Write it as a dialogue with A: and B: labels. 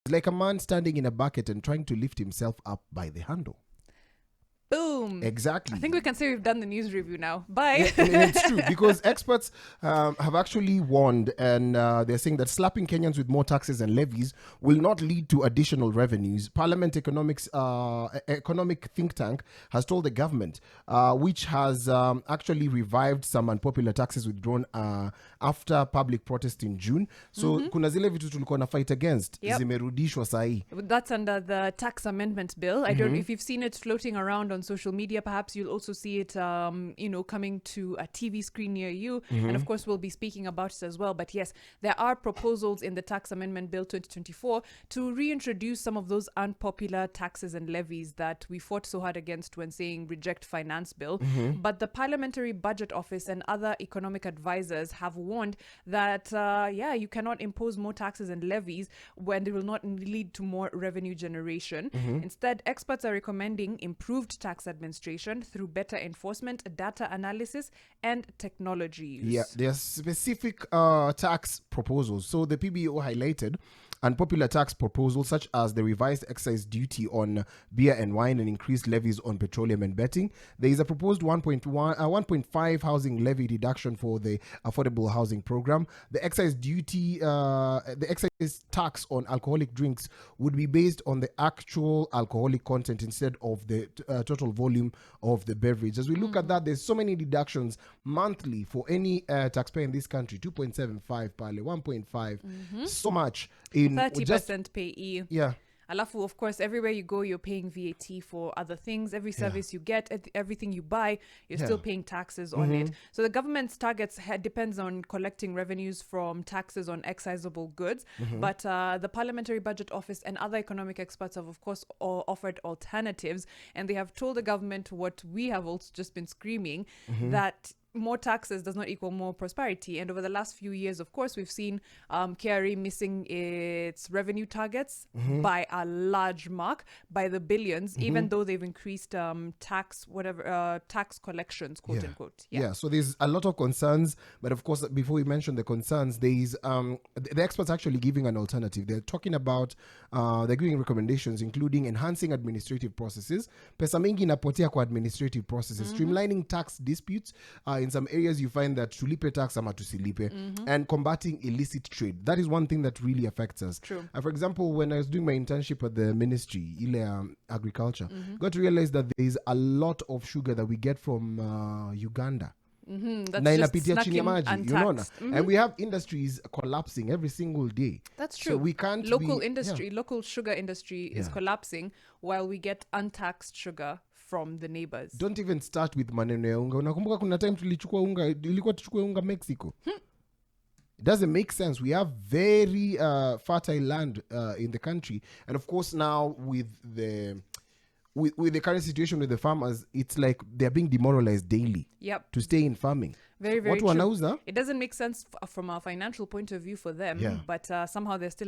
A: like a man standing in a bucket and trying to lift himself up by the handle.
B: Boom.
A: Exactly.
B: I think we can say we've done the news review now. Bye.
A: It's true, because experts have actually warned, and they're saying that slapping Kenyans with more taxes and levies will not lead to additional revenues. Parliament economic think tank has told the government, which has actually revived some unpopular taxes withdrawn after public protest in June. So kuna zile vitu tulikuwa na fight against zimerudishwa sahi.
B: That's under the tax amendment bill. I don't know if you've seen it floating around on social media. Perhaps you'll also see it coming to a TV screen near you, and of course we'll be speaking about it as well. But yes, there are proposals in the tax amendment bill 2024 to reintroduce some of those unpopular taxes and levies that we fought so hard against when saying reject finance bill. But the Parliamentary Budget Office and other economic advisors have warned that you cannot impose more taxes and levies when they will not lead to more revenue generation. Instead, experts are recommending improved tax administration through better enforcement, data analysis, and technology use.
A: Yeah, there are specific tax proposals. So the PBO highlighted unpopular tax proposals such as the revised excise duty on beer and wine and increased levies on petroleum and betting. There is a proposed 1.5 housing levy reduction for the affordable housing program. The excise duty, the excise tax on alcoholic drinks would be based on the actual alcoholic content instead of the total volume of the beverage. As we look at that, there's so many deductions monthly for any taxpayer in this country. 2.75 pale, 1.5, so much in
B: 30% payee.
A: Yeah.
B: Alafu, of course, everywhere you go, you're paying VAT for other things. Every service you get, everything you buy, you're still paying taxes on it. So the government's targets depends on collecting revenues from taxes on excisable goods. But the Parliamentary Budget Office and other economic experts have, of course, offered alternatives. And they have told the government what we have also just been screaming, that more taxes does not equal more prosperity. And over the last few years, of course, we've seen KRA missing its revenue targets by a large mark, by the billions, even though they've increased tax collections, quote unquote.
A: So there's a lot of concerns, but of course, before we mention the concerns, there's the experts actually giving an alternative. They're talking about they're giving recommendations, including enhancing administrative processes, pesa mingi inapotea kwa administrative processes, streamlining tax disputes. In some areas you find that tulipe tax ama tusilipe, and combating illicit trade. That is one thing that really affects us.
B: True.
A: For example, when I was doing my internship at the ministry, agriculture, got to realize that there is a lot of sugar that we get from Uganda.
B: That's just snuck in untaxed.
A: And we have industries collapsing every single day.
B: That's true.
A: So we can't
B: local sugar industry is collapsing while we get untaxed sugar from the neighbors.
A: Don't even start with maneno ya unga. Unakumbuka kuna time ilikuwa tuchukue unga Mexico. It doesn't make sense. We have very fertile land in the country, and of course now with the current situation with the farmers, it's like they're being demoralized daily to stay in farming.
B: Very, very
A: true.
B: It doesn't make sense from a financial point of view for them, but somehow they're still